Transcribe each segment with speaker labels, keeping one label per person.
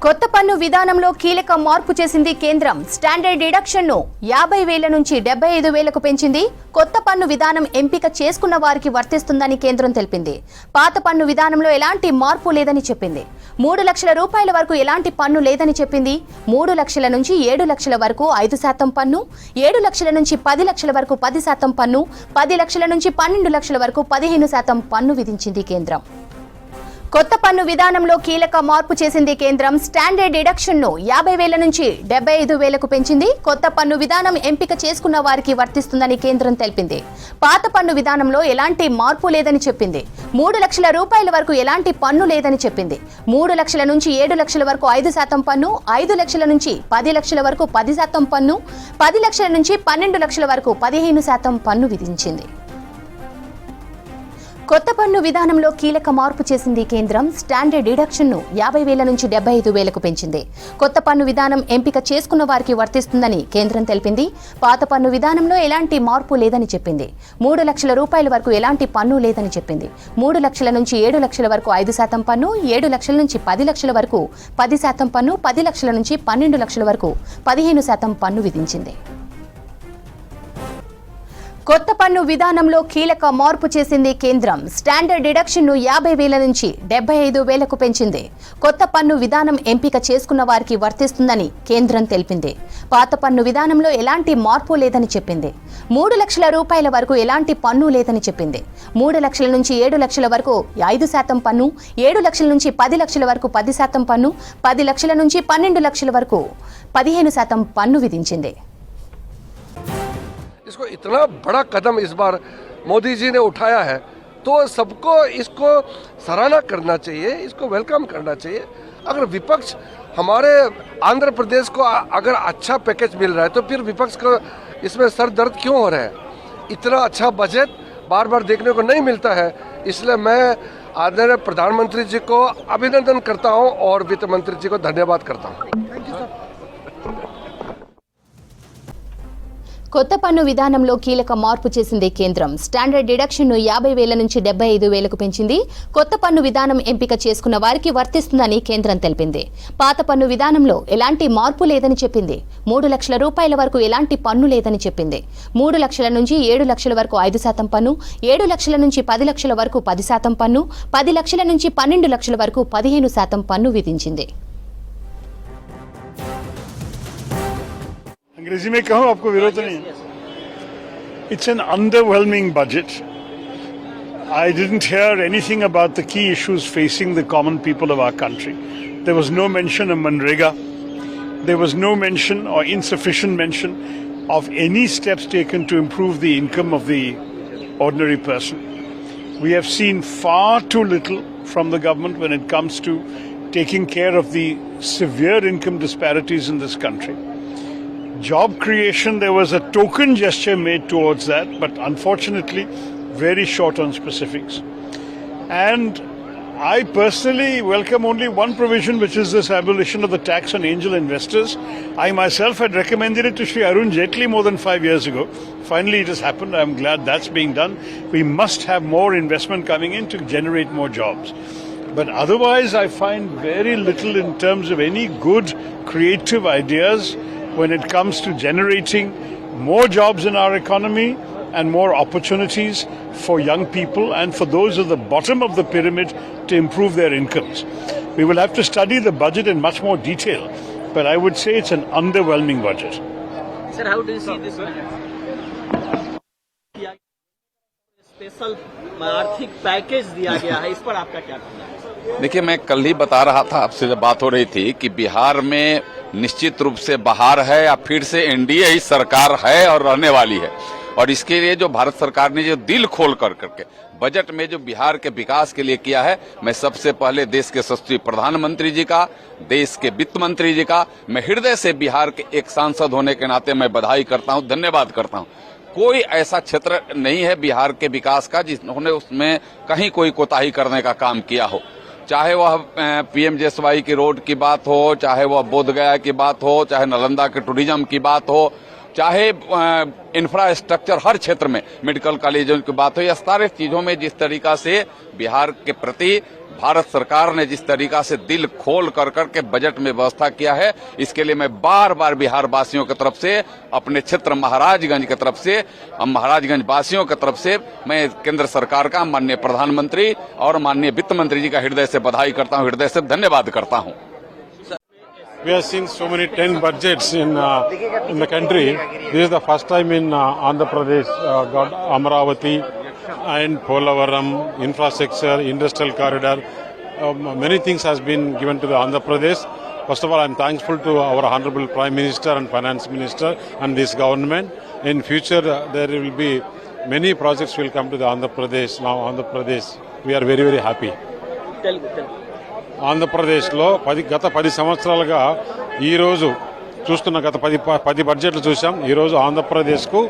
Speaker 1: కొత్త పన్ను విధానంలో కీలక మార్పు చేసింది కేంద్రం. స్టాండర్డ్ డిడక్షన్ ను 50,000 నుంచి 75,000కు పెంచింది. కొత్త పన్ను విధానం ఎంపిక చేసుకున్న వారికి వర్తిస్తుందని కేంద్రం తెలిపింది. పాత పన్ను విధానంలో ఎలాంటి మార్పు లేదని చెప్పింది. 3 లక్షల రూపాయల వరకు ఎలాంటి పన్ను లేదని చెప్పింది. 3 లక్షల నుంచి 7 లక్షల వరకు 5% పన్ను, 7 లక్షల నుంచి 10 లక్షల వరకు 10% పన్ను, 10 లక్షల నుంచి 12 లక్షల వరకు 15% పన్ను విధించింది కేంద్రం. కొత్త పన్ను విధానంలో కీలక మార్పు చేసింది కేంద్రం. స్టాండర్డ్ డిడక్షన్ ను 50,000 నుంచి 75,000కు పెంచింది. కొత్త పన్ను విధానం ఎంపిక చేసుకున్న వారికి వర్తిస్తుందని కేంద్రం తెలిపింది. పాత పన్ను విధానంలో ఎలాంటి మార్పు లేదని చెప్పింది. 3 లక్షల రూపాయల వరకు ఎలాంటి పన్ను లేదని చెప్పింది. 3 లక్షల నుంచి 7 లక్షల వరకు 5% పన్ను, 5 లక్షల నుంచి 10 లక్షల వరకు 10% పన్ను, 10 లక్షల నుంచి 12 లక్షల వరకు 15% పన్ను విధించింది. కొత్త పన్ను విధానంలో కీలక మార్పు చేసింది కేంద్రం. స్టాండర్డ్ డిడక్షన్ ను 50,000 నుంచి 75,000కు పెంచింది. కొత్త పన్ను విధానం ఎంపిక చేసుకున్న వారికి వర్తిస్తుందని కేంద్రం తెలిపింది. పాత పన్ను విధానంలో ఎలాంటి మార్పు లేదని చెప్పింది. 3 లక్షల రూపాయల వరకు ఎలాంటి పన్ను లేదని చెప్పింది. 3 లక్షల నుంచి 7 లక్షల వరకు 5% పన్ను, 7 లక్షల నుంచి 10 లక్షల వరకు 10% పన్ను, 10 లక్షల నుంచి 12 లక్షల వరకు 15% పన్ను విధించింది. కొత్త పన్ను విధానంలో కీలక మార్పు చేసింది కేంద్రం. స్టాండర్డ్ డిడక్షన్ ను 50,000 నుంచి 75,000కు పెంచింది. కొత్త పన్ను విధానం ఎంపిక చేసుకున్న వారికి వర్తిస్తుందని కేంద్రం తెలిపింది. పాత పన్ను విధానంలో ఎలాంటి మార్పు లేదని చెప్పింది. 3 లక్షల రూపాయల వరకు ఎలాంటి పన్ను లేదని చెప్పింది. 3 లక్షల నుంచి 7 లక్షల వరకు 5% పన్ను, 7 లక్షల నుంచి 10 లక్షల వరకు 10% పన్ను, 10 లక్షల నుంచి 12 లక్షల వరకు 15% పన్ను విధించింది.
Speaker 2: इसको इतना बड़ा कदम इस बार मोदी जी ने उठाया है तो सबको इसको सराहना करना चाहिए, इसको वेलकम करना चाहिए। अगर विपक्ष हमारे आंध्र प्रदेश को अगर अच्छा पैकेज मिल रहा है तो फिर विपक्ष को इसमें सर दर्द क्यों हो रहा है? इतना अच्छा बजट बार बार देखने को नहीं मिलता है, इसलिए मैं आदरणीय प्रधानमंत्री जी को अभिनंदन करता हूँ और वित्त मंत्री जी को धन्यवाद करता हूँ।
Speaker 1: కొత్త పన్ను విధానంలో కీలక మార్పు చేసింది కేంద్రం. స్టాండర్డ్ డిడక్షన్ ను 50,000 నుంచి 75,000కు పెంచింది. కొత్త పన్ను విధానం ఎంపిక చేసుకున్న వారికి వర్తిస్తుందని కేంద్రం తెలిపింది. పాత పన్ను విధానంలో ఎలాంటి మార్పు లేదని చెప్పింది. 3 లక్షల రూపాయల వరకు ఎలాంటి పన్ను లేదని చెప్పింది. 3 లక్షల నుంచి 7 లక్షల వరకు 5% పన్ను, 7 లక్షల నుంచి 10 లక్షల వరకు 10% పన్ను, 10 లక్షల నుంచి 12 లక్షల వరకు 15% పన్ను విధించింది.
Speaker 3: अंग्रेजी में कहूं, आपको विरोध नहीं. It's an underwhelming budget. I didn't hear anything about the key issues facing the common people of our country. There was no mention of Manrega. There was no mention or insufficient mention of any steps taken to improve the income of the ordinary person. We have seen far too little from the government when it comes to taking care of the severe income disparities in this country. Job creation, there was a token gesture made towards that, but unfortunately very short on specifics. And I personally welcome only one provision, which is this abolition of the tax on angel investors. I myself had recommended it to Shri Arun Jaitley more than 5 years ago. Finally it has happened. I'm glad that's being done. We must have more investment coming in to generate more jobs. But otherwise I find very little in terms of any good creative ideas when it comes to generating more jobs in our economy and more opportunities for young people and for those at the bottom of the pyramid to improve their incomes. We will have to study the budget in much more detail, but I would say it's an underwhelming budget.
Speaker 4: Sir, how do you see this budget? Special आर्थिक package दिया गया है, इस पर आपका क्या कहना है?
Speaker 5: देखिए, मैं कल ही बता रहा था, आपसे जब बात हो रही थी कि बिहार में निश्चित रूप से बहार है या फिर से एनडीए ही सरकार है और रहने वाली है। और इसके लिए जो भारत सरकार ने जो दिल खोल करके बजट में जो बिहार के विकास के लिए किया है, मैं सबसे पहले देश के यशस्वी प्रधानमंत्री जी का, देश के वित्त मंत्री जी का, मैं हृदय से बिहार के एक सांसद होने के नाते मैं बधाई करता हूं, धन्यवाद करता हूं। कोई ऐसा क्षेत्र नहीं है बिहार के विकास का जिन्होंने उसमें कहीं कोई कोताही करने का काम किया हो, चाहे वह पीएमजेएसवाई की रोड की बात हो, चाहे वह बोधगया की बात हो, चाहे नालंदा के टूरिज्म की बात हो, चाहे इंफ्रास्ट्रक्चर हर क्षेत्र में मेडिकल कॉलेजों की बात हो, या सारे चीजों में जिस तरीका से बिहार के प्रति भारत सरकार ने जिस तरीका से दिल खोल कर करके बजट में व्यवस्था किया है, इसके लिए मैं बार बार बिहार वासियों की तरफ से, अपने क्षेत्र महाराजगंज की तरफ से, महाराजगंज वासियों की तरफ से मैं केंद्र सरकार का, माननीय प्रधानमंत्री और माननीय वित्त मंत्री जी का हृदय से बधाई करता हूं, हृदय से धन्यवाद करता हूं।
Speaker 3: We have seen so many 10 budgets in the country. This is the first time in Andhra Pradesh got Amaravati and Polavaram, infrastructure, industrial corridor. Many things has been given to the Andhra Pradesh. First of all, I am thankful to our Honorable Prime Minister and Finance Minister and this government. In future, there will be many projects will come to the Andhra Pradesh. Now, Andhra Pradesh, we are very, very happy.
Speaker 4: Telugu.
Speaker 3: ఆంధ్రప్రదేశ్లో గత 10 సంవత్సరాలుగా ఈరోజు చూస్తున్న గత 10 బడ్జెట్లు చూసాం. ఈరోజు ఆంధ్రప్రదేశ్కు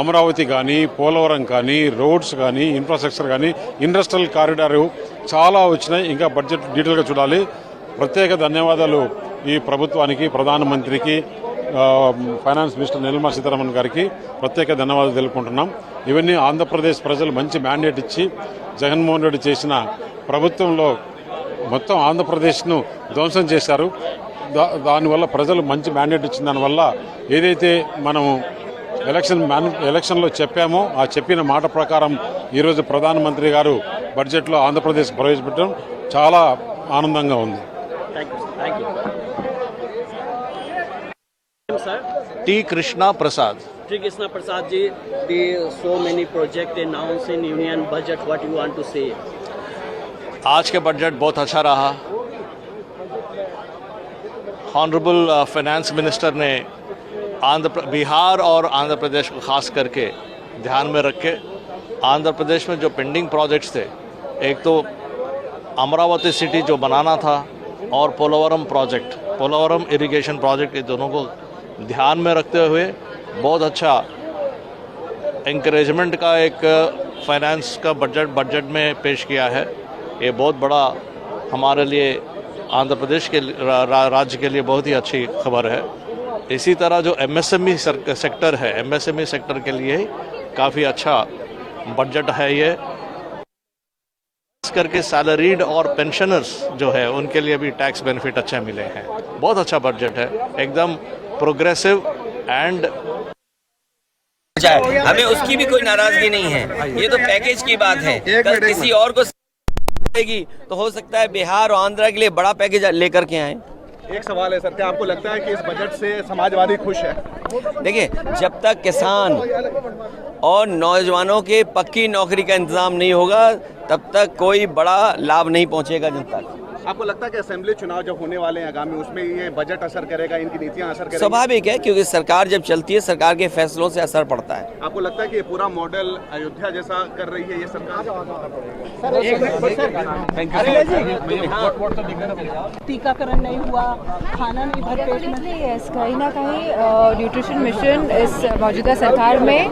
Speaker 3: అమరావతి కానీ, పోలవరం కానీ, రోడ్స్ కానీ, ఇన్ఫ్రాస్ట్రక్చర్ కానీ, ఇండస్ట్రియల్ కారిడార్ చాలా వచ్చినాయి. ఇంకా బడ్జెట్ డీటెయిల్గా చూడాలి. ప్రత్యేక ధన్యవాదాలు ఈ ప్రభుత్వానికి, ప్రధానమంత్రికి, ఫైనాన్స్ మినిస్టర్ నిర్మలా సీతారామన్ గారికి ప్రత్యేక ధన్యవాదాలు తెలుపుకుంటున్నాం. ఇవన్నీ ఆంధ్రప్రదేశ్ ప్రజలు మంచి మ్యాండేట్ ఇచ్చి జగన్మోహన్ రెడ్డి చేసిన ప్రభుత్వంలో మొత్తం ఆంధ్రప్రదేశ్ను ధ్వంసం చేశారు. దానివల్ల ప్రజలు మంచి మ్యాండేట్ ఇచ్చిన దానివల్ల ఏదైతే మనము ఎలక్షన్లో చెప్పామో ఆ చెప్పిన మాట ప్రకారం ఈరోజు ప్రధానమంత్రి గారు బడ్జెట్లో ఆంధ్రప్రదేశ్ ప్రవేశపెట్టడం చాలా ఆనందంగా ఉంది.
Speaker 6: T. Krishna Prasad.
Speaker 4: T. Krishna Prasad ji, so many projects announced in union budget. What you want to say?
Speaker 6: आज के बजट बहुत अच्छा रहा. ऑनरेबल फाइनेंस मिनिस्टर ने बिहार और आंध्र प्रदेश को खास करके ध्यान में रख के आंध्र प्रदेश में जो पेंडिंग प्रोजेक्ट्स थे, एक तो अमरावती सिटी जो बनाना था और पोलवरम इरिगेशन प्रोजेक्ट, ये दोनों को ध्यान में रखते हुए बहुत अच्छा एनकरेजमेंट का एक फाइनेंस का बजट में पेश किया है. ये बहुत बड़ा हमारे लिए आंध्र प्रदेश के राज्य के लिए बहुत ही अच्छी खबर है. इसी तरह जो एमएसएमई सेक्टर है, एमएसएमई सेक्टर के लिए काफ़ी अच्छा बजट है ये. खास करके सैलरीड और पेंशनर्स जो है उनके लिए भी टैक्स बेनिफिट अच्छे मिले हैं. बहुत अच्छा बजट है, एकदम प्रोग्रेसिव एंड
Speaker 7: हमें उसकी भी कोई नाराजगी नहीं है. ये तो पैकेज की बात है. कल किसी और को तो हो सकता है बिहार और आंध्र के लिए बड़ा पैकेज लेकर के आए.
Speaker 8: एक सवाल है सर, क्या आपको लगता है कि इस बजट से समाजवादी खुश है?
Speaker 7: देखिए, जब तक किसान और नौजवानों के पक्की नौकरी का इंतजाम नहीं होगा तब तक कोई बड़ा लाभ नहीं पहुंचेगा जनता को.
Speaker 8: आपको लगता है कि असेंबली चुनाव जब होने वाले हैं आगामी, उसमें ये बजट असर करेगा, इनकी नीतियां असर करेंगी?
Speaker 7: स्वाभाविक है, क्योंकि सरकार जब चलती है सरकार के फैसलों से असर पड़ता है.
Speaker 8: आपको लगता है कि ये पूरा मॉडल अयोध्या जैसा कर रही है ये सरकार?
Speaker 9: टीकाकरण नहीं हुआ, खाना नहीं भर पेट में. कहीं ना कहीं न्यूट्रिशन मिशन इस मौजूदा सरकार में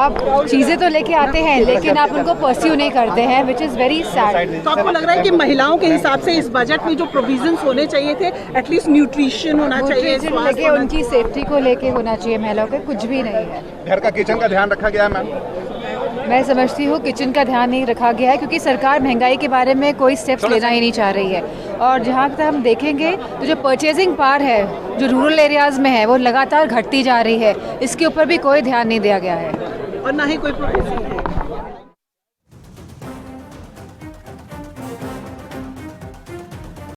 Speaker 9: आप चीज़ें तो लेके आते हैं लेकिन आप उनको परस्यू नहीं करते हैं, विच इज़ वेरी सैड. तो आपको लग रहा है कि महिलाओं के हिसाब से इस बजट में जो प्रोविजंस होने चाहिए थे, एटलीस्ट न्यूट्रिशन होना चाहिए,
Speaker 10: लेके उनकी सेफ्टी को लेके होना चाहिए, महिलाओं के कुछ भी नहीं है.
Speaker 8: घर का किचन का ध्यान रखा गया है मैम?
Speaker 10: मैं समझती हूँ किचन का ध्यान नहीं रखा गया है क्योंकि सरकार महंगाई के बारे में कोई स्टेप्स लेना ही नहीं चाह रही है. और जहाँ तक हम देखेंगे तो जो परचेजिंग पावर है जो रूरल एरियाज़ में है वो लगातार घटती जा रही है. इसके ऊपर भी कोई ध्यान नहीं दिया गया है
Speaker 9: और ना ही कोई